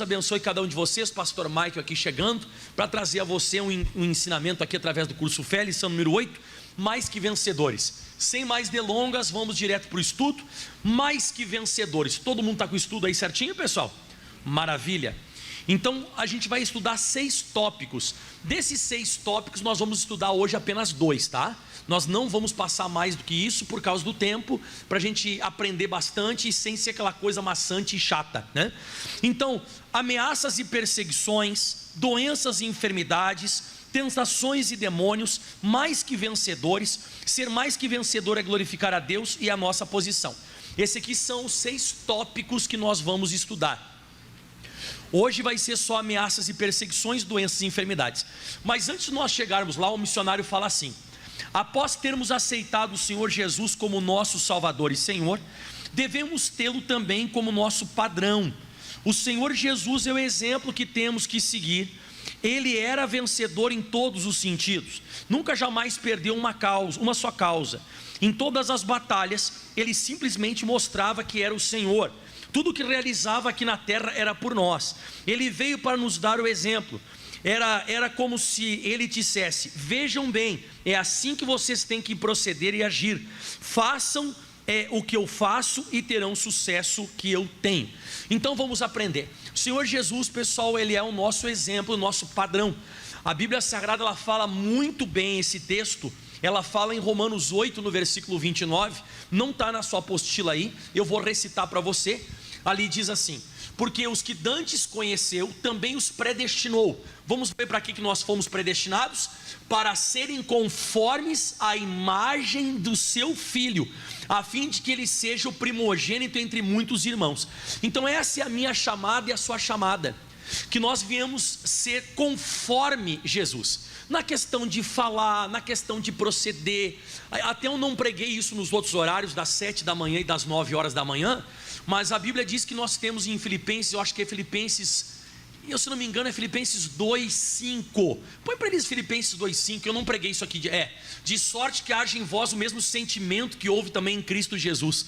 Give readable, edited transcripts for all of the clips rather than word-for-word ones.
Abençoe cada um de vocês, pastor Michael aqui chegando, para trazer a você um ensinamento aqui através do curso Fé, lição número 8, mais que vencedores. Sem mais delongas, vamos direto para o estudo. Mais que vencedores. Todo mundo está com o estudo aí certinho, pessoal? Maravilha. Então a gente vai estudar 6 tópicos. Desses 6 tópicos nós vamos estudar hoje apenas 2, tá? Nós não vamos passar mais do que isso por causa do tempo, para a gente aprender bastante e sem ser aquela coisa maçante e chata, né? Então, ameaças e perseguições, doenças e enfermidades, tentações e demônios, mais que vencedores. Ser mais que vencedor é glorificar a Deus e a nossa posição. Esses aqui são os 6 tópicos que nós vamos estudar. Hoje vai ser só ameaças e perseguições, doenças e enfermidades. Mas antes de nós chegarmos lá, o missionário fala assim: após termos aceitado o Senhor Jesus como nosso Salvador e Senhor, devemos tê-lo também como nosso padrão. O Senhor Jesus é o exemplo que temos que seguir. Ele era vencedor em todos os sentidos, nunca jamais perdeu uma só causa. Em todas as batalhas, ele simplesmente mostrava que era o Senhor. Tudo que realizava aqui na terra era por nós. Ele veio para nos dar o exemplo. Era como se ele dissesse: vejam bem, é assim que vocês têm que proceder e agir. Façam o que eu faço e terão o sucesso que eu tenho. Então vamos aprender. O Senhor Jesus, pessoal, ele é o nosso exemplo, o nosso padrão. A Bíblia Sagrada, ela fala muito bem esse texto. Ela fala em Romanos 8, no versículo 29. Não está na sua apostila aí, eu vou recitar para você. Ali diz assim: porque os que dantes conheceu, também os predestinou. Vamos ver para que nós fomos predestinados? Para serem conformes à imagem do seu Filho, a fim de que ele seja o primogênito entre muitos irmãos. Então essa é a minha chamada e a sua chamada, que nós viemos ser conforme Jesus, na questão de falar, na questão de proceder. Até eu não preguei isso nos outros horários, das 7 da manhã e das 9 horas da manhã, mas a Bíblia diz que nós temos em Filipenses, eu acho que é Filipenses, se não me engano é Filipenses 2:5, põe para eles Filipenses 2:5, eu não preguei isso aqui, de sorte que haja em vós o mesmo sentimento que houve também em Cristo Jesus,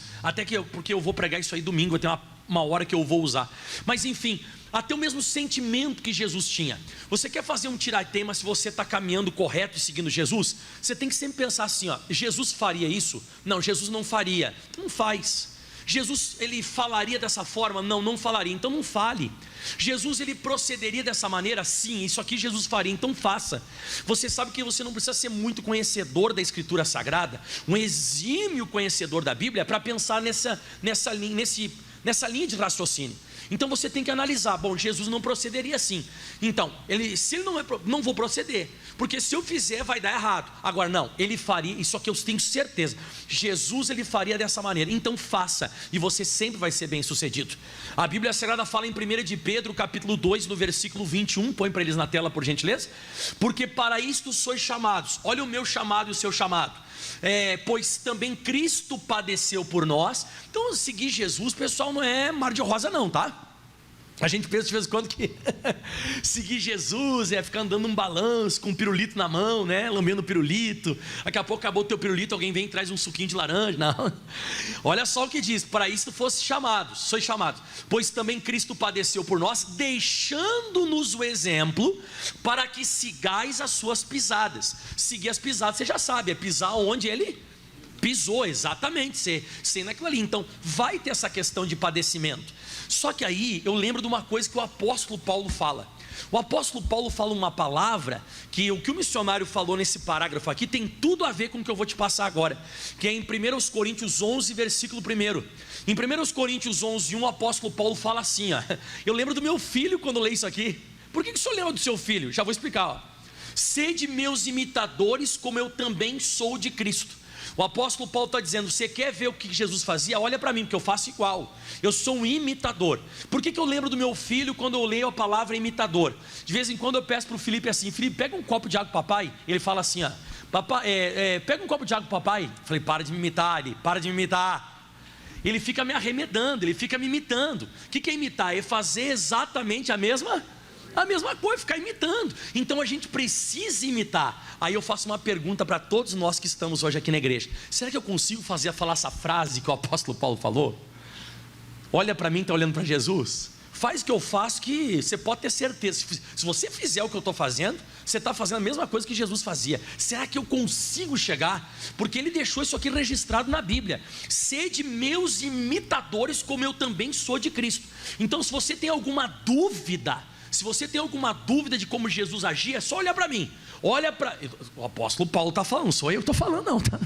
porque eu vou pregar isso aí domingo, tem uma hora que eu vou usar, mas enfim, até o mesmo sentimento que Jesus tinha. Você quer fazer um tiratema se você está caminhando correto e seguindo Jesus? Você tem que sempre pensar assim, Jesus faria isso? Não, Jesus não faria. Não faz. Jesus, ele falaria dessa forma? Não, não falaria, então não fale. Jesus, ele procederia dessa maneira? Sim, isso aqui Jesus faria, então faça. Você sabe que você não precisa ser muito conhecedor da Escritura Sagrada, um exímio conhecedor da Bíblia, para pensar nessa linha de raciocínio. Então você tem que analisar: bom, Jesus não procederia assim, então se ele não vou proceder, porque se eu fizer vai dar errado. Agora não, ele faria, isso aqui eu tenho certeza, Jesus ele faria dessa maneira, então faça, e você sempre vai ser bem sucedido. A Bíblia Sagrada fala em 1 de Pedro capítulo 2, no versículo 21, põe para eles na tela por gentileza: porque para isto sois chamados. Olha o meu chamado e o seu chamado. Pois também Cristo padeceu por nós. Então seguir Jesus, pessoal, não é mar de rosa não, tá? A gente pensa de vez em quando que seguir Jesus é ficar andando num balanço com um pirulito na mão, né? Lambendo o pirulito. Daqui a pouco acabou o teu pirulito, alguém vem e traz um suquinho de laranja. Não. Olha só o que diz: para isso sois chamados, pois também Cristo padeceu por nós, deixando-nos o exemplo, para que sigais as suas pisadas. Seguir as pisadas, você já sabe, é pisar onde ele pisou, exatamente, ser naquilo ali. Então vai ter essa questão de padecimento. Só que aí eu lembro de uma coisa que o apóstolo Paulo fala. O apóstolo Paulo fala uma palavra que o que o missionário falou nesse parágrafo aqui tem tudo a ver com o que eu vou te passar agora, que é em 1 Coríntios 11, versículo 1. Em 1 Coríntios 11, 1, o apóstolo Paulo fala assim, eu lembro do meu filho quando eu leio isso aqui. Por que o senhor lembra do seu filho? Já vou explicar. Sede meus imitadores, como eu também sou de Cristo. O apóstolo Paulo está dizendo: você quer ver o que Jesus fazia? Olha para mim, porque eu faço igual. Eu sou um imitador. Por que eu lembro do meu filho quando eu leio a palavra imitador? De vez em quando eu peço para o Felipe assim: Felipe, pega um copo de água para papai. Ele fala assim, papai, pega um copo de água para papai. Eu falei: para de me imitar. Ele: para de me imitar. Ele fica me arremedando, ele fica me imitando. O que é imitar? É fazer exatamente a mesma coisa, ficar imitando. Então a gente precisa imitar. Aí eu faço uma pergunta para todos nós que estamos hoje aqui na igreja: será que eu consigo falar essa frase que o apóstolo Paulo falou? Olha para mim, está olhando para Jesus? faz o que eu faço, que você pode ter certeza, se você fizer o que eu estou fazendo, você está fazendo a mesma coisa que Jesus fazia. Será que eu consigo chegar? Porque ele deixou isso aqui registrado na Bíblia: sede meus imitadores, como eu também sou de Cristo. Então, se você tem alguma dúvida, de como Jesus agia, é só olhar para mim. Olha para... O apóstolo Paulo está falando, sou eu que estou falando não, tá?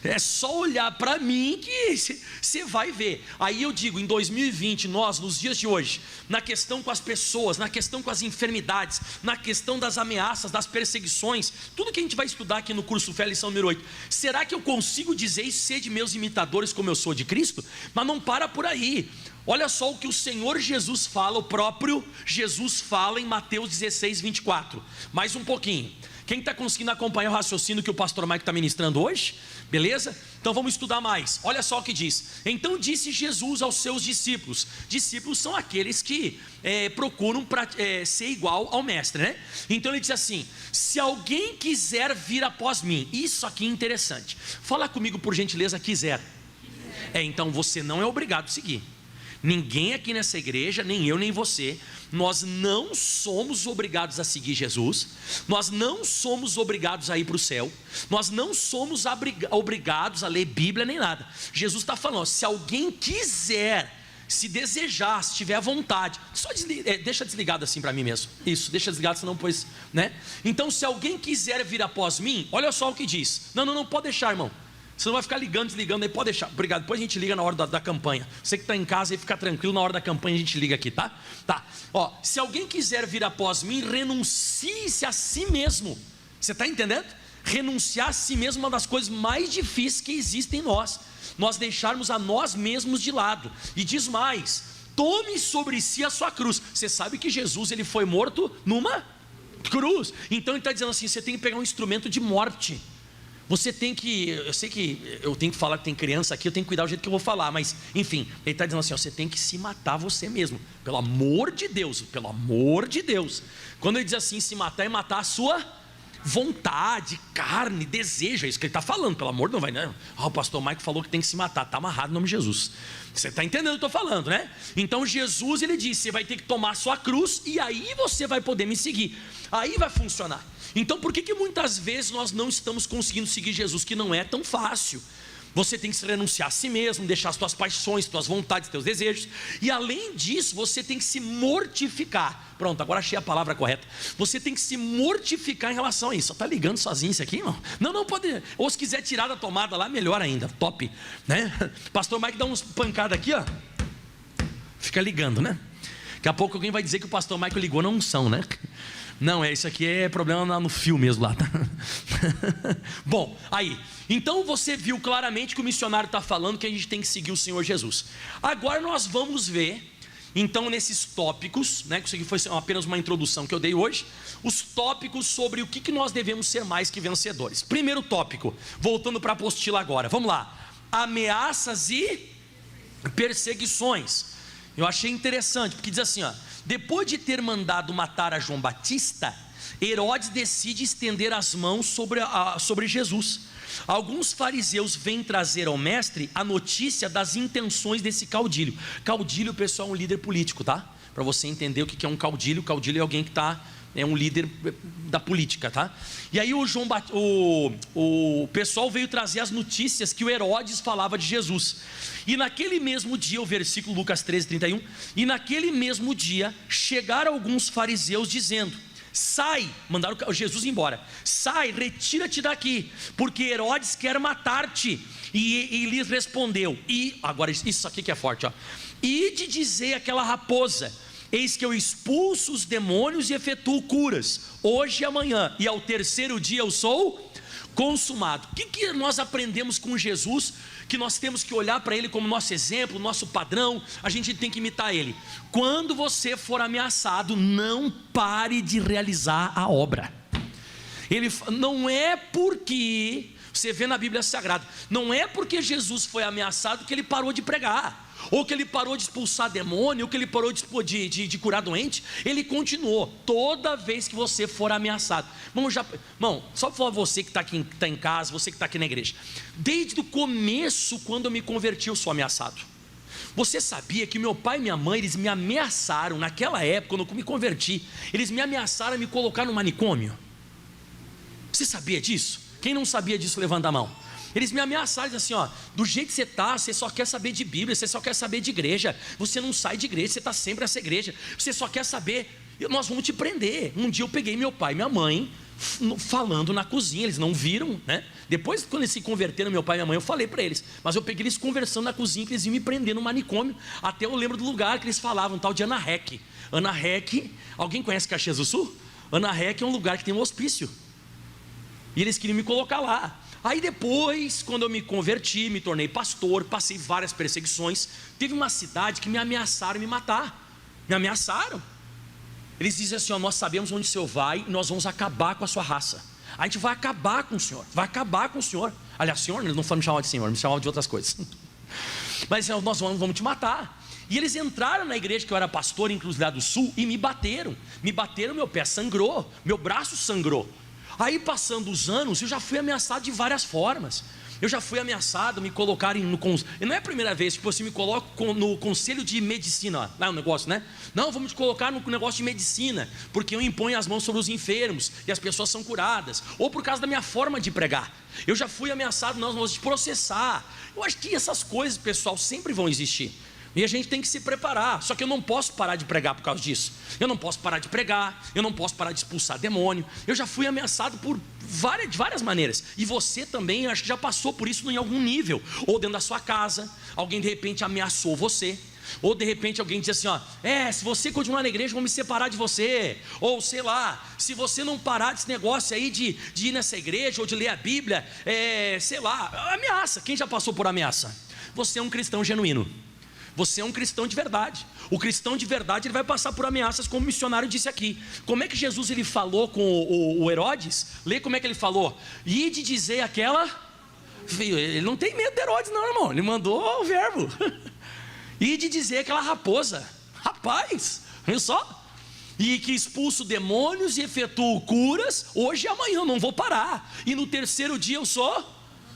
É só olhar para mim que você vai ver. Aí eu digo, em 2020, nós, nos dias de hoje, na questão com as pessoas, na questão com as enfermidades, na questão das ameaças, das perseguições, tudo que a gente vai estudar aqui no curso Fé, lição número 8, será que eu consigo dizer: sede meus imitadores, como eu sou de Cristo? Mas não para por aí. Olha só o que o Senhor Jesus fala, o próprio Jesus fala em Mateus 16, 24. Mais um pouquinho. Quem está conseguindo acompanhar o raciocínio que o pastor Mike está ministrando hoje? Beleza? Então vamos estudar mais. Olha só o que diz: então disse Jesus aos seus discípulos. Discípulos são aqueles que procuram ser igual ao mestre, né? Então ele diz assim: se alguém quiser vir após mim. Isso aqui é interessante. Fala comigo, por gentileza, quiser. Então você não é obrigado a seguir. Ninguém aqui nessa igreja, nem eu nem você, nós não somos obrigados a seguir Jesus, nós não somos obrigados a ir para o céu, nós não somos obrigados a ler Bíblia nem nada. Jesus está falando: se alguém quiser, se desejar, se tiver vontade, só deixa desligado assim para mim mesmo, isso, deixa desligado, senão depois, né? Então, se alguém quiser vir após mim, olha só o que diz. Não pode deixar, irmão. Você não vai ficar ligando, desligando aí, pode deixar. Obrigado, depois a gente liga na hora da campanha. Você que está em casa aí, fica tranquilo, na hora da campanha a gente liga aqui, tá? Tá. Ó, se alguém quiser vir após mim, renuncie-se a si mesmo. Você está entendendo? Renunciar a si mesmo é uma das coisas mais difíceis que existem em nós. Nós deixarmos a nós mesmos de lado. E diz mais: tome sobre si a sua cruz. Você sabe que Jesus, ele foi morto numa cruz. Então ele está dizendo assim: você tem que pegar um instrumento de morte. Você tem que, eu sei que eu tenho que falar que tem criança aqui, eu tenho que cuidar do jeito que eu vou falar, mas enfim, ele está dizendo assim: ó, você tem que se matar você mesmo, pelo amor de Deus, pelo amor de Deus. Quando ele diz assim, se matar, é matar a sua vontade, carne, desejo, é isso que ele está falando, pelo amor de Deus, vai, né? O pastor Mike falou que tem que se matar, está amarrado em nome de Jesus. Você está entendendo o que eu estou falando, né? Então Jesus, ele disse: você vai ter que tomar a sua cruz, e aí você vai poder me seguir, aí vai funcionar. Então por que muitas vezes nós não estamos conseguindo seguir Jesus? Que não é tão fácil. Você tem que se renunciar a si mesmo, deixar as tuas paixões, tuas vontades, teus desejos. E além disso, você tem que se mortificar. Pronto, agora achei a palavra correta. Você tem que se mortificar em relação a isso. Está ligando sozinho isso aqui, irmão? Não pode. Ou se quiser tirar da tomada lá, melhor ainda. Top, né? Pastor Mike dá uns pancadas aqui, ó. Fica ligando, né? Daqui a pouco alguém vai dizer que o pastor Mike ligou na unção, né? Não, isso aqui é problema no fio mesmo lá, tá? Bom, aí, então você viu claramente que o missionário está falando que a gente tem que seguir o Senhor Jesus. Agora nós vamos ver, então, nesses tópicos, né, que isso aqui foi apenas uma introdução que eu dei hoje, os tópicos sobre o que nós devemos ser mais que vencedores. Primeiro tópico, voltando para a apostila agora, vamos lá: ameaças e perseguições. Eu achei interessante, porque diz assim, ó: depois de ter mandado matar a João Batista, Herodes decide estender as mãos sobre Jesus. Alguns fariseus vêm trazer ao mestre a notícia das intenções desse caudilho. Caudilho, pessoal, é um líder político, tá? Para você entender o que é um caudilho. Caudilho é alguém que é um líder da política, tá? E aí o pessoal veio trazer as notícias que o Herodes falava de Jesus. E naquele mesmo dia, o versículo Lucas 13, 31, e naquele mesmo dia chegaram alguns fariseus dizendo: sai, mandaram Jesus embora, sai, retira-te daqui, porque Herodes quer matar-te. E lhes respondeu, e agora isso aqui que é forte, ó: ide dizer àquela raposa: eis que eu expulso os demônios e efetuo curas, hoje e amanhã, e ao terceiro dia eu sou consumado. O que nós aprendemos com Jesus? Que nós temos que olhar para Ele como nosso exemplo, nosso padrão, a gente tem que imitar Ele. Quando você for ameaçado, não pare de realizar a obra. Ele não é porque, você vê na Bíblia Sagrada, não é porque Jesus foi ameaçado que Ele parou de pregar, ou que Ele parou de expulsar demônio, ou que Ele parou de curar doente. Ele continuou. Toda vez que você for ameaçado, irmão, só para falar, você que está aqui, que está em casa, você que está aqui na igreja, desde o começo, quando eu me converti, eu sou ameaçado. Você sabia que meu pai e minha mãe, eles me ameaçaram naquela época, quando eu me converti, eles me ameaçaram a me colocar no manicômio? Você sabia disso? Quem não sabia disso, levanta a mão. Eles me ameaçaram, assim, ó, do jeito que você está, você só quer saber de Bíblia, você só quer saber de igreja, você não sai de igreja, você está sempre nessa igreja, você só quer saber, nós vamos te prender. Um dia eu peguei meu pai e minha mãe falando na cozinha, eles não viram, né? Depois, quando eles se converteram, meu pai e minha mãe, eu falei para eles, mas eu peguei eles conversando na cozinha, que eles iam me prender no manicômio. Até eu lembro do lugar que eles falavam, tal de Ana Rec. Ana Rec, alguém conhece Caxias do Sul? Ana Rec é um lugar que tem um hospício, e eles queriam me colocar lá. Aí depois, quando eu me converti, me tornei pastor, passei várias perseguições. Teve uma cidade que me ameaçaram me matar. Me ameaçaram. Eles dizem assim, ó, nós sabemos onde o senhor vai e nós vamos acabar com a sua raça. A gente vai acabar com o senhor, vai acabar com o senhor. Aliás, senhor, eles não foram me chamar de senhor, me chamavam de outras coisas. Mas nós vamos te matar. E eles entraram na igreja que eu era pastor em Cruz do Sul e me bateram. Me bateram, meu pé sangrou, meu braço sangrou. Aí passando os anos, eu já fui ameaçado de várias formas. Eu já fui ameaçado, me colocarem no e não é a primeira vez que você me coloca no conselho de medicina, lá é um negócio, né? Não, vamos te colocar no negócio de medicina, porque eu imponho as mãos sobre os enfermos e as pessoas são curadas, ou por causa da minha forma de pregar. Eu já fui ameaçado, nós vamos te processar. Eu acho que essas coisas, pessoal, sempre vão existir. E a gente tem que se preparar. Só que eu não posso parar de pregar por causa disso. Eu não posso parar de pregar, eu não posso parar de expulsar demônio. Eu já fui ameaçado de várias maneiras. E você também, acho que já passou por isso em algum nível. Ou dentro da sua casa, alguém de repente ameaçou você. Ou de repente alguém diz assim, ó, se você continuar na igreja, vão me separar de você. Ou sei lá, se você não parar desse negócio aí de ir nessa igreja, ou de ler a Bíblia, sei lá, ameaça. Quem já passou por ameaça? Você é um cristão genuíno. Você é um cristão de verdade. O cristão de verdade, ele vai passar por ameaças, como o missionário disse aqui. Como é que Jesus ele falou com o Herodes? Lê como é que ele falou. E de dizer aquela... Ele não tem medo de Herodes não, irmão. Ele mandou o verbo. E de dizer aquela raposa. Rapaz, olha só. E que expulso demônios e efetuo curas. Hoje e amanhã eu não vou parar. E no terceiro dia eu só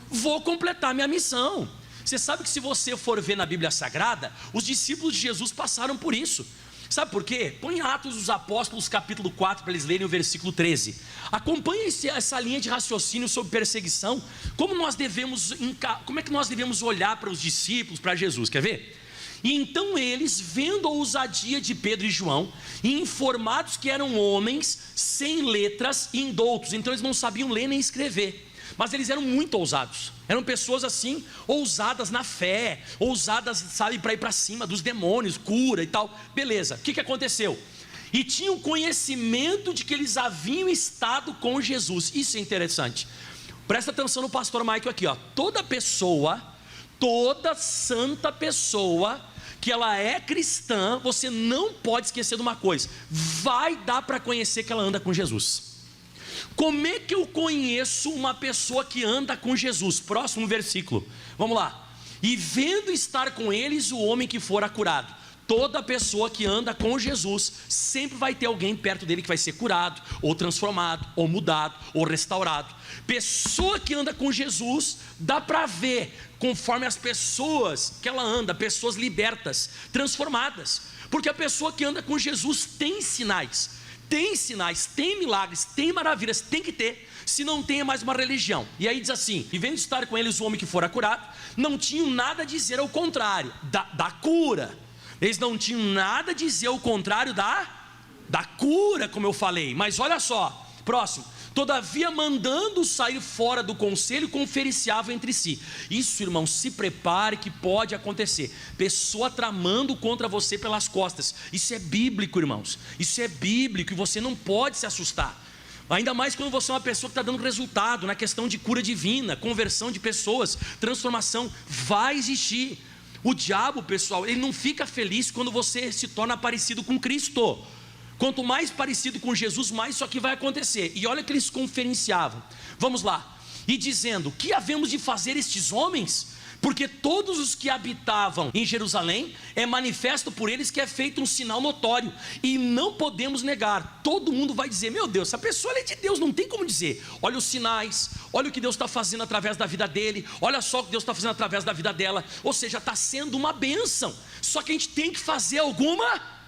vou completar minha missão. Você sabe que se você for ver na Bíblia Sagrada, os discípulos de Jesus passaram por isso. Sabe por quê? Põe Atos dos Apóstolos capítulo 4 para eles lerem o versículo 13. Acompanhe essa linha de raciocínio sobre perseguição. Como é que nós devemos olhar para os discípulos, para Jesus? Quer ver? E então eles, vendo a ousadia de Pedro e João, e informados que eram homens sem letras e indoutos, então eles não sabiam ler nem escrever, mas eles eram muito ousados, eram pessoas assim, ousadas na fé, ousadas, sabe, para ir para cima dos demônios, cura e tal, beleza, o que aconteceu? E tinham conhecimento de que eles haviam estado com Jesus. Isso é interessante, presta atenção no pastor Michael aqui, ó. Toda santa pessoa que ela é cristã, você não pode esquecer de uma coisa: vai dar para conhecer que ela anda com Jesus. Como é que eu conheço uma pessoa que anda com Jesus? Próximo versículo, vamos lá. E vendo estar com eles o homem que fora curado. Toda pessoa que anda com Jesus, sempre vai ter alguém perto dele que vai ser curado, ou transformado, ou mudado, ou restaurado. Pessoa que anda com Jesus, dá para ver, conforme as pessoas que ela anda, pessoas libertas, transformadas. Porque a pessoa que anda com Jesus tem sinais, tem milagres, tem maravilhas, tem que ter. Se não tem, é mais uma religião. E aí diz assim: e vendo estar com eles o homem que fora curado, não tinham nada a dizer ao contrário da cura. Eles não tinham nada a dizer ao contrário da cura, como eu falei. Mas olha só, próximo. Todavia, mandando sair fora do conselho, conferenciavam entre si. Isso, irmão, se prepare que pode acontecer. Pessoa tramando contra você pelas costas. Isso é bíblico, irmãos. Isso é bíblico e você não pode se assustar. Ainda mais quando você é uma pessoa que está dando resultado na questão de cura divina, conversão de pessoas, transformação. Vai existir. O diabo, pessoal, ele não fica feliz quando você se torna parecido com Cristo. Quanto mais parecido com Jesus, mais isso aqui vai acontecer. E olha que eles conferenciavam. Vamos lá. E dizendo: que havemos de fazer estes homens? porque todos os que habitavam em Jerusalém, é manifesto por eles que é feito um sinal notório, e não podemos negar. Todo mundo vai dizer: meu Deus, essa pessoa é de Deus, não tem como dizer. Olha os sinais, olha o que Deus está fazendo através da vida dele, olha só o que Deus está fazendo através da vida dela. Ou seja, está sendo uma bênção. Só que a gente tem que fazer alguma coisa.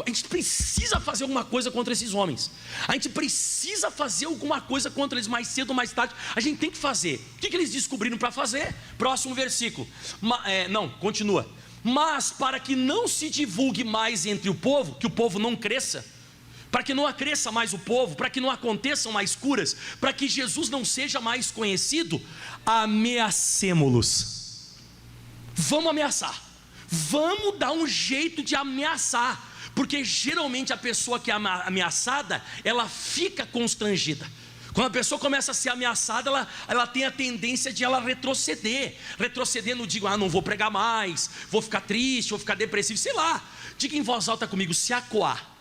A gente precisa fazer alguma coisa contra esses homens. A gente precisa fazer alguma coisa contra eles, mais cedo ou mais tarde. A gente tem que fazer. O que eles descobriram para fazer? Próximo versículo. Continua. Mas para que não se divulgue mais entre o povo, que o povo não cresça, para que não acresça mais o povo, para que não aconteçam mais curas, para que Jesus não seja mais conhecido, ameacemo-los. Vamos ameaçar. Vamos dar um jeito de ameaçar, porque geralmente a pessoa que é ameaçada, ela fica constrangida. Quando a pessoa começa a ser ameaçada, ela tem a tendência de ela retroceder. Retroceder, não digo, não vou pregar mais, vou ficar triste, vou ficar depressivo, sei lá. Diga em voz alta comigo: se acuar.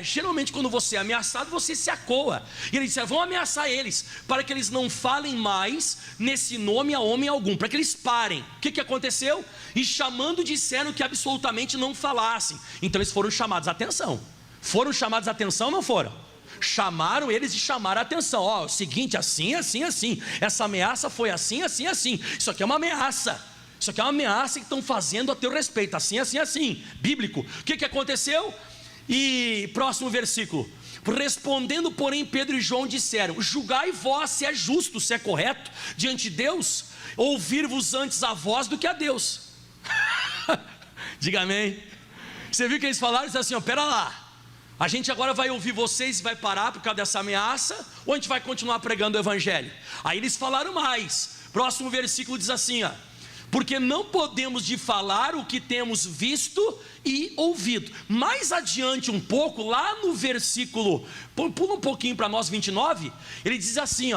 Geralmente quando você é ameaçado, você se acoa. E ele disse: vão ameaçar eles, para que eles não falem mais nesse nome a homem algum, para que eles parem. O que aconteceu? E chamando, disseram que absolutamente não falassem. Então eles foram chamados a atenção. Foram chamados a atenção ou não foram? Chamaram eles e chamaram a atenção. O seguinte, assim, assim, assim. Essa ameaça foi assim, assim, assim. Isso aqui é uma ameaça. Isso aqui é uma ameaça que estão fazendo a teu respeito. Assim, assim, assim. Bíblico. O que aconteceu? E próximo versículo: respondendo, porém, Pedro e João disseram: julgai vós se é justo, se é correto diante de Deus, ouvir-vos antes a vós do que a Deus. Diga amém. Você viu que eles falaram? Eles disseram assim: pera lá, a gente agora vai ouvir vocês e vai parar por causa dessa ameaça, ou a gente vai continuar pregando o evangelho? Aí eles falaram mais. Próximo versículo diz assim: porque não podemos de falar o que temos visto e ouvido. Mais adiante um pouco, lá no versículo, pula um pouquinho para nós, 29, ele diz assim: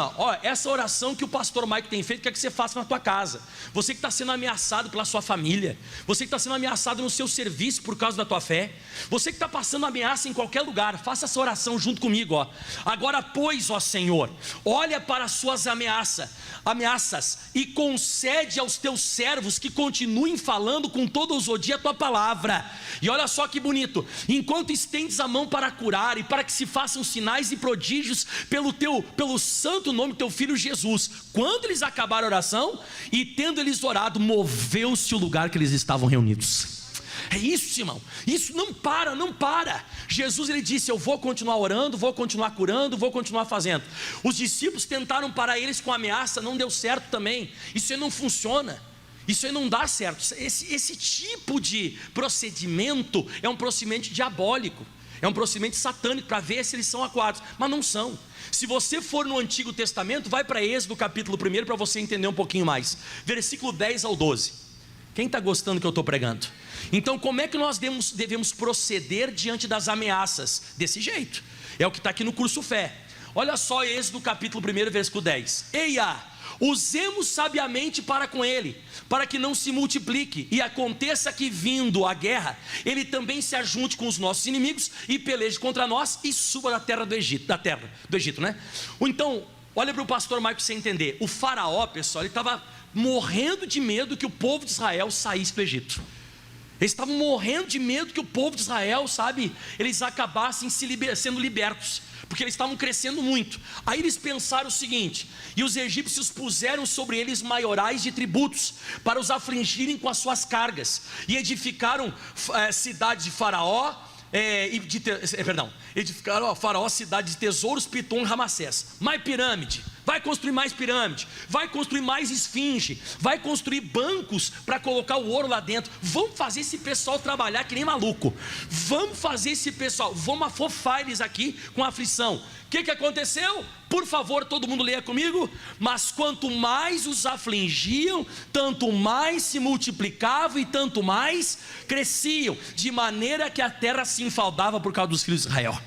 essa oração que o pastor Mike tem feito, quer que você faça na tua casa. Você que está sendo ameaçado pela sua família, você que está sendo ameaçado no seu serviço por causa da tua fé, você que está passando ameaça em qualquer lugar, faça essa oração junto comigo. Agora, pois, ó Senhor, olha para as suas ameaças e concede aos teus servos que continuem falando com toda ousadia a tua palavra. E olha só que bonito: enquanto estendes a mão para curar e para que se façam sinais e prodígios pelo santo nome do teu filho Jesus. Quando eles acabaram a oração, e tendo eles orado, moveu-se o lugar que eles estavam reunidos. É isso, irmão, isso não para. Jesus, ele disse: eu vou continuar orando, vou continuar curando, vou continuar fazendo. Os discípulos tentaram parar eles com ameaça, não deu certo também. Isso aí não funciona, isso aí não dá certo. Esse tipo de procedimento é um procedimento diabólico, é um procedimento satânico, para ver se eles são acuados, mas não são. Se você for no Antigo Testamento, vai para Êxodo capítulo 1, para você entender um pouquinho mais, versículo 10 ao 12. Quem está gostando do que eu estou pregando? Então, como é que nós devemos proceder diante das ameaças? Desse jeito, é o que está aqui no curso Fé. Olha só, Êxodo capítulo 1, versículo 10. Eia, usemos sabiamente para com ele, para que não se multiplique, e aconteça que, vindo a guerra, ele também se ajunte com os nossos inimigos e peleje contra nós e suba da terra do Egito, né? Ou então, olha para o pastor Mike para você entender. O faraó, pessoal, ele estava morrendo de medo que o povo de Israel saísse do Egito. Eles estavam morrendo de medo que o povo de Israel, eles acabassem sendo libertos, porque eles estavam crescendo muito. Aí eles pensaram o seguinte: e os egípcios puseram sobre eles maiorais de tributos, para os afligirem com as suas cargas, e edificaram cidade de Faraó, edificaram a Faraó cidade de tesouros, Pitom e Ramassés. Mais pirâmide, vai construir mais pirâmide, vai construir mais esfinge, vai construir bancos para colocar o ouro lá dentro. Vamos fazer esse pessoal trabalhar que nem maluco. Vamos fazer esse pessoal, vamos afofar eles aqui com aflição. O que aconteceu? Por favor, todo mundo leia comigo. Mas quanto mais os afligiam, tanto mais se multiplicavam e tanto mais cresciam, de maneira que a terra se enfaldava por causa dos filhos de Israel.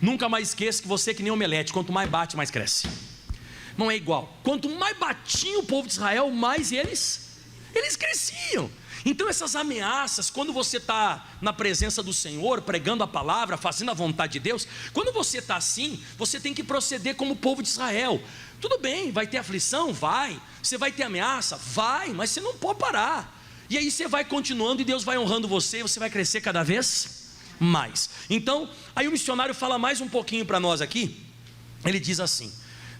Nunca mais esqueça que você é que nem omelete, quanto mais bate, mais cresce. Não é igual. Quanto mais batia o povo de Israel, mais eles cresciam. Então essas ameaças, quando você está na presença do Senhor, pregando a palavra, fazendo a vontade de Deus, quando você está assim, você tem que proceder como o povo de Israel. Tudo bem, vai ter aflição? Vai. Você vai ter ameaça? Vai, mas você não pode parar. E aí você vai continuando e Deus vai honrando você, e você vai crescer cada vez mais. Então, aí o missionário fala mais um pouquinho para nós aqui. Ele diz assim,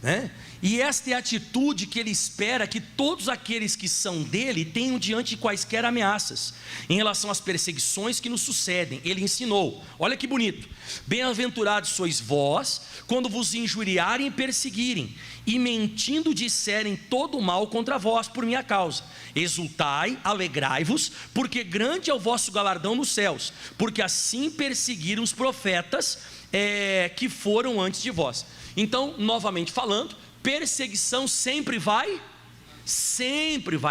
né? E esta é a atitude que ele espera que todos aqueles que são dele tenham diante de quaisquer ameaças, em relação às perseguições que nos sucedem. Ele ensinou, olha que bonito: bem-aventurados sois vós, quando vos injuriarem e perseguirem, e mentindo disserem todo o mal contra vós por minha causa. Exultai, alegrai-vos, porque grande é o vosso galardão nos céus, porque assim perseguiram os profetas que foram antes de vós. Então, novamente falando, perseguição sempre vai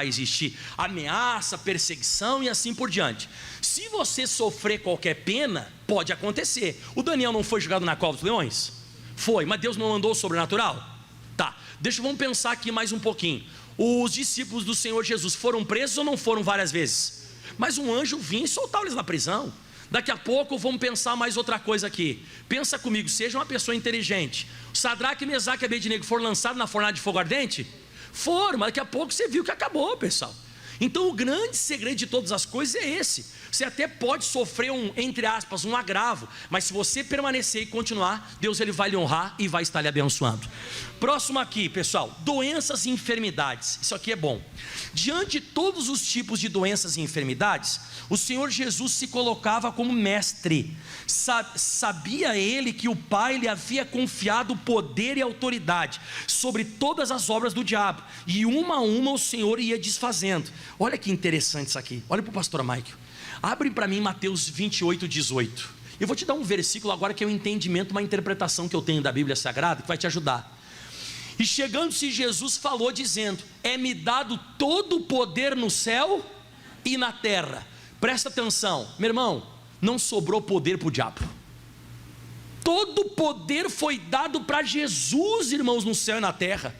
existir, ameaça, perseguição e assim por diante. Se você sofrer qualquer pena, pode acontecer. O Daniel não foi jogado na cova dos leões? Foi, mas Deus não mandou o sobrenatural? Tá, vamos pensar aqui mais um pouquinho. Os discípulos do Senhor Jesus foram presos ou não foram várias vezes? Mas um anjo vinha e soltava eles na prisão. Daqui a pouco vamos pensar mais outra coisa aqui. Pensa comigo, seja uma pessoa inteligente. Sadraque, Mesaque e Abednego foram lançados na fornalha de fogo ardente? Foram, mas daqui a pouco você viu que acabou, pessoal. Então o grande segredo de todas as coisas é esse. Você até pode sofrer entre aspas, um agravo, mas se você permanecer e continuar, Deus ele vai lhe honrar e vai estar lhe abençoando. Próximo aqui, pessoal, doenças e enfermidades. Isso aqui é bom. Diante de todos os tipos de doenças e enfermidades, o Senhor Jesus se colocava como mestre. Sabia ele que o Pai lhe havia confiado poder e autoridade sobre todas as obras do diabo, e uma a uma o Senhor ia desfazendo. Olha que interessante isso aqui. Olha para o pastor Michael. Abre para mim Mateus 28, 18. Eu vou te dar um versículo agora que é um entendimento, uma interpretação que eu tenho da Bíblia Sagrada, que vai te ajudar. E chegando-se Jesus falou dizendo: é-me dado todo o poder no céu e na terra. Presta atenção, meu irmão, não sobrou poder para o diabo. Todo o poder foi dado para Jesus, irmãos, no céu e na terra.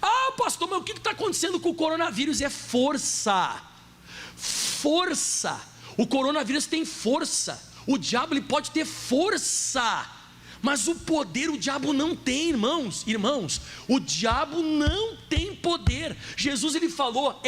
Ah, pastor, mas o que está acontecendo com o coronavírus? É força. Força. O coronavírus tem força. O diabo ele pode ter força, mas o poder o diabo não tem, irmãos. O diabo não tem poder. Jesus ele falou: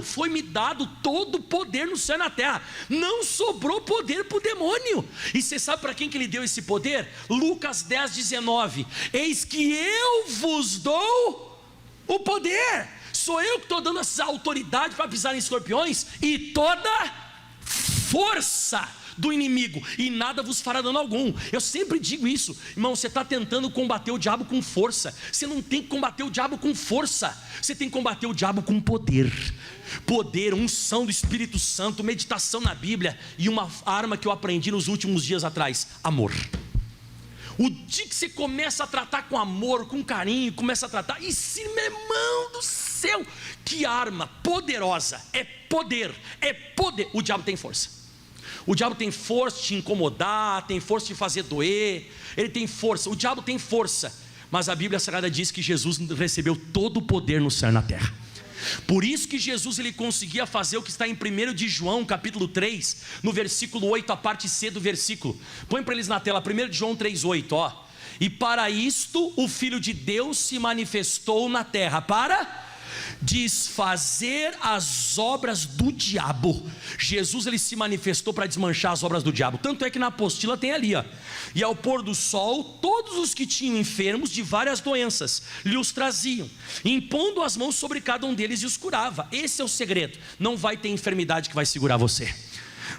foi-me dado todo o poder no céu e na terra. Não sobrou poder para o demônio. E você sabe para quem que ele deu esse poder? Lucas 10, 19: eis que eu vos dou o poder. Sou eu que estou dando essa autoridade para pisar em escorpiões e toda força do inimigo, e nada vos fará dano algum. Eu sempre digo isso, irmão. Você está tentando combater o diabo com força. Você não tem que combater o diabo com força, você tem que combater o diabo com poder. Poder, unção do Espírito Santo, meditação na Bíblia, e uma arma que eu aprendi nos últimos dias atrás: amor. O dia que você começa a tratar com amor, com carinho, começa a tratar, e se, meu irmão do céu, que arma poderosa, é poder. O diabo tem força. O diabo tem força de te incomodar, tem força de fazer doer, ele tem força, o diabo tem força. Mas a Bíblia Sagrada diz que Jesus recebeu todo o poder no céu e na terra. Por isso que Jesus ele conseguia fazer o que está em 1 de João capítulo 3, no versículo 8, a parte C do versículo. Põe para eles na tela, 1 de João 3,8, ó. E para isto o Filho de Deus se manifestou na terra, para desfazer as obras do diabo. Jesus ele se manifestou para desmanchar as obras do diabo. Tanto é que na apostila tem ali, ó: e ao pôr do sol, todos os que tinham enfermos de várias doenças lhe os traziam, impondo as mãos sobre cada um deles e os curava. Esse é o segredo. Não vai ter enfermidade que vai segurar você.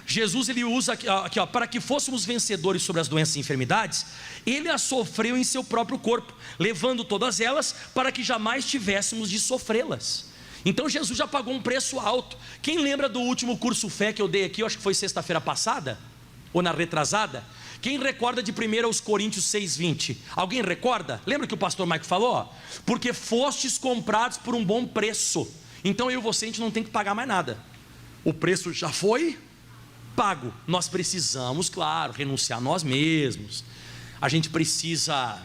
Jesus ele usa aqui, ó, para que fôssemos vencedores sobre as doenças e enfermidades, ele as sofreu em seu próprio corpo, levando todas elas, para que jamais tivéssemos de sofrê-las. Então Jesus já pagou um preço alto. Quem lembra do último curso fé que eu dei aqui? Eu acho que foi sexta-feira passada, ou na retrasada. Quem recorda de 1 Coríntios 6,20? Alguém recorda? Lembra que o pastor Mike falou? Porque fostes comprados por um bom preço. Então eu e você, a gente não tem que pagar mais nada. O preço já foi pago. Nós precisamos, claro, renunciar a nós mesmos. A gente precisa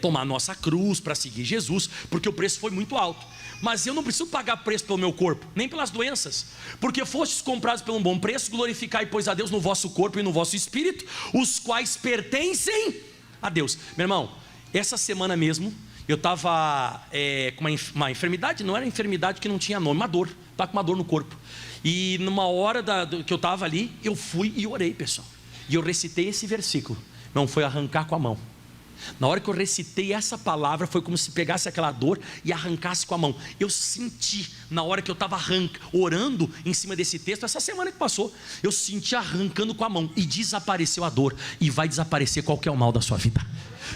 tomar nossa cruz para seguir Jesus, porque o preço foi muito alto. Mas eu não preciso pagar preço pelo meu corpo, nem pelas doenças, porque fostes comprados por um bom preço. Glorificai, pois, a Deus no vosso corpo e no vosso espírito, os quais pertencem a Deus. Meu irmão, essa semana mesmo, eu estava com uma enfermidade, não era enfermidade que não tinha nome, uma dor, estava com uma dor no corpo. E numa hora que eu estava ali, eu fui e orei, pessoal. E eu recitei esse versículo, não foi arrancar com a mão. Na hora que eu recitei essa palavra, foi como se pegasse aquela dor e arrancasse com a mão. Eu senti, na hora que eu estava orando em cima desse texto, essa semana que passou, eu senti arrancando com a mão, e desapareceu a dor, e vai desaparecer qualquer mal da sua vida.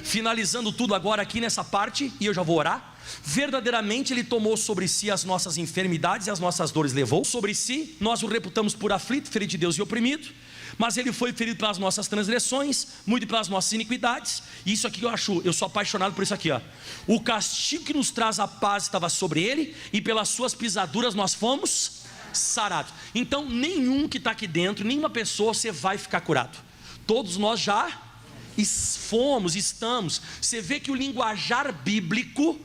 Finalizando tudo agora aqui nessa parte, e eu já vou orar. Verdadeiramente Ele tomou sobre si as nossas enfermidades e as nossas dores levou sobre si. Nós o reputamos por aflito, ferido de Deus e oprimido, mas Ele foi ferido pelas nossas transgressões, moído pelas nossas iniquidades. E isso aqui eu sou apaixonado por isso aqui, ó. O castigo que nos traz a paz estava sobre Ele, e pelas suas pisaduras nós fomos sarados. Então nenhum que está aqui dentro, nenhuma pessoa você vai ficar curado. Todos nós já estamos. Você vê que o linguajar bíblico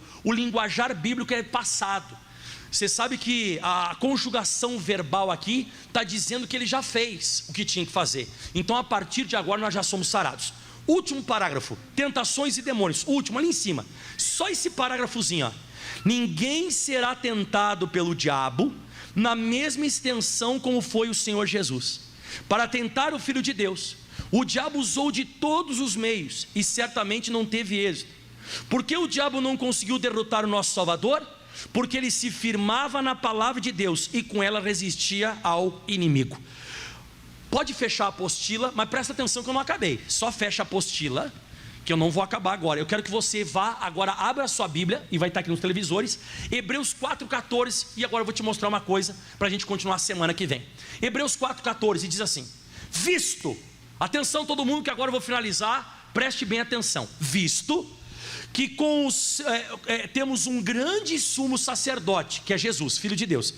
é passado. Você sabe que a conjugação verbal aqui está dizendo que Ele já fez o que tinha que fazer. Então a partir de agora nós já somos sarados. Último parágrafo, tentações e demônios. Último, ali em cima, só esse parágrafozinho, ó. Ninguém será tentado pelo diabo na mesma extensão como foi o Senhor Jesus, para tentar o Filho de Deus. O diabo usou de todos os meios e certamente não teve êxito. Por que o diabo não conseguiu derrotar o nosso Salvador? Porque ele se firmava na palavra de Deus e com ela resistia ao inimigo. Pode fechar a apostila, mas presta atenção que eu não acabei. Só fecha a apostila, que eu não vou acabar agora. Eu quero que você vá agora, abra a sua Bíblia, e vai estar aqui nos televisores, Hebreus 4,14, e agora eu vou te mostrar uma coisa, para a gente continuar a semana que vem. Hebreus 4,14 diz assim: visto, atenção todo mundo, que agora eu vou finalizar, preste bem atenção. Visto que temos um grande sumo sacerdote, que é Jesus, Filho de Deus.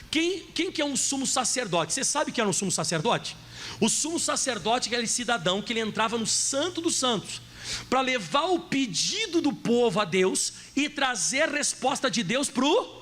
Quem que é um sumo sacerdote? Você sabe que era um sumo sacerdote? O sumo sacerdote é aquele cidadão que ele entrava no Santo dos Santos, para levar o pedido do povo a Deus, e trazer a resposta de Deus para o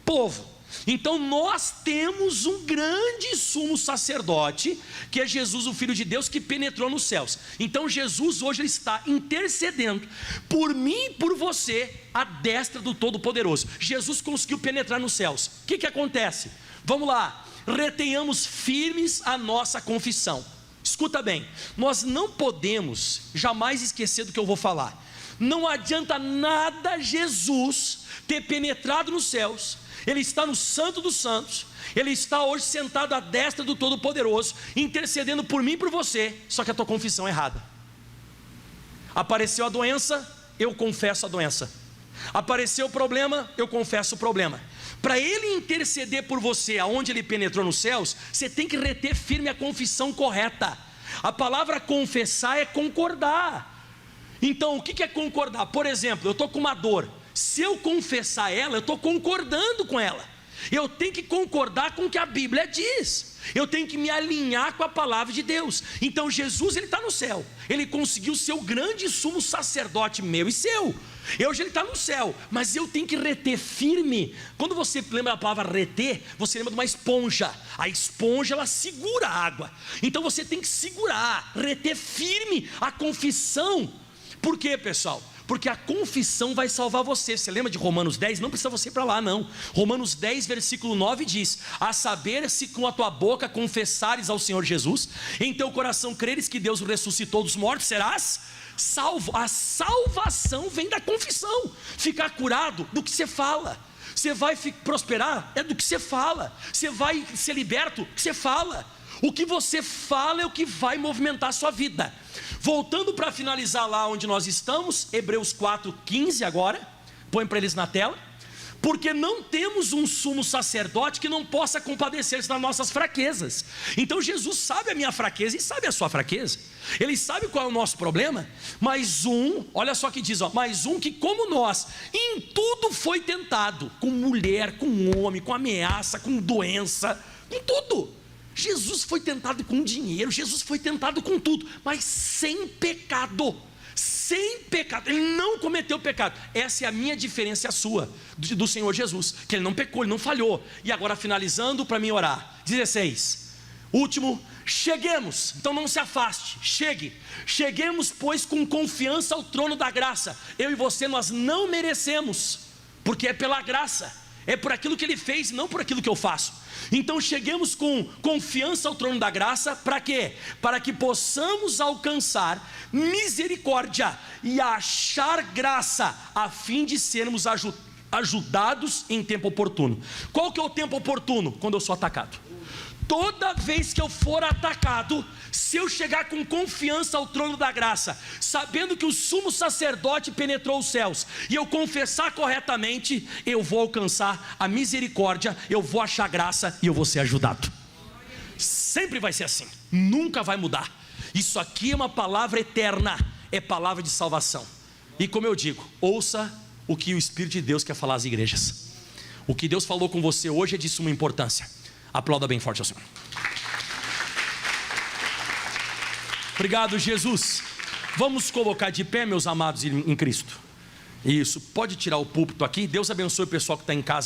povo. Então nós temos um grande sumo sacerdote, que é Jesus, o Filho de Deus, que penetrou nos céus. Então Jesus hoje ele está intercedendo por mim e por você, à destra do Todo-Poderoso. Jesus conseguiu penetrar nos céus. O que acontece? Vamos lá, retenhamos firmes a nossa confissão. Escuta bem, nós não podemos jamais esquecer do que eu vou falar. Não adianta nada Jesus ter penetrado nos céus, Ele está no Santo dos Santos, Ele está hoje sentado à destra do Todo-Poderoso, intercedendo por mim e por você, só que a tua confissão é errada. Apareceu a doença, eu confesso a doença. Apareceu o problema, eu confesso o problema. Para Ele interceder por você aonde Ele penetrou nos céus, você tem que reter firme a confissão correta. A palavra confessar é concordar. Então o que é concordar? Por exemplo, eu estou com uma dor. Se eu confessar ela, eu estou concordando com ela. Eu tenho que concordar com o que a Bíblia diz. Eu tenho que me alinhar com a palavra de Deus. Então Jesus, Ele está no céu. Ele conseguiu ser o grande sumo sacerdote meu e seu. Hoje Ele está no céu, mas eu tenho que reter firme. Quando você lembra da palavra reter, você lembra de uma esponja. A esponja, ela segura a água. Então você tem que segurar, reter firme a confissão. Por quê, pessoal? Porque a confissão vai salvar você. Você lembra de Romanos 10? Não precisa você ir para lá não. Romanos 10 versículo 9 diz: a saber, se com a tua boca confessares ao Senhor Jesus, em teu coração creres que Deus o ressuscitou dos mortos, serás salvo. A salvação vem da confissão. Ficar curado do que você fala. Você vai prosperar é do que você fala. Você vai ser liberto do que você fala. O que você fala é o que vai movimentar a sua vida. Voltando para finalizar lá onde nós estamos, Hebreus 4,15 agora, põe para eles na tela. Porque não temos um sumo sacerdote que não possa compadecer-se das nossas fraquezas. Então Jesus sabe a minha fraqueza e sabe a sua fraqueza. Ele sabe qual é o nosso problema. Mais um, olha só que diz, ó, mais um que como nós, em tudo foi tentado. Com mulher, com homem, com ameaça, com doença, com tudo. Jesus foi tentado com dinheiro, Jesus foi tentado com tudo, mas sem pecado. Sem pecado, Ele não cometeu pecado. Essa é a minha diferença e a sua do Senhor Jesus, que Ele não pecou, Ele não falhou. E agora finalizando para mim orar, 16, Último, cheguemos. Então não se afaste, cheguemos, pois, com confiança ao trono da graça. Eu e você, nós não merecemos, porque é pela graça, é por aquilo que Ele fez, não por aquilo que eu faço. Então cheguemos com confiança ao trono da graça. Para quê? Para que possamos alcançar misericórdia e achar graça, a fim de sermos ajudados em tempo oportuno. Qual que é o tempo oportuno? Quando eu sou atacado. Toda vez que eu for atacado, se eu chegar com confiança ao trono da graça, sabendo que o sumo sacerdote penetrou os céus, e eu confessar corretamente, eu vou alcançar a misericórdia, eu vou achar graça e eu vou ser ajudado. Sempre vai ser assim, nunca vai mudar. Isso aqui é uma palavra eterna, é palavra de salvação. E como eu digo, ouça o que o Espírito de Deus quer falar às igrejas. O que Deus falou com você hoje é de suma importância. Aplauda bem forte ao Senhor. Obrigado, Jesus. Vamos colocar de pé, meus amados em Cristo. Isso, pode tirar o púlpito aqui. Deus abençoe o pessoal que está em casa.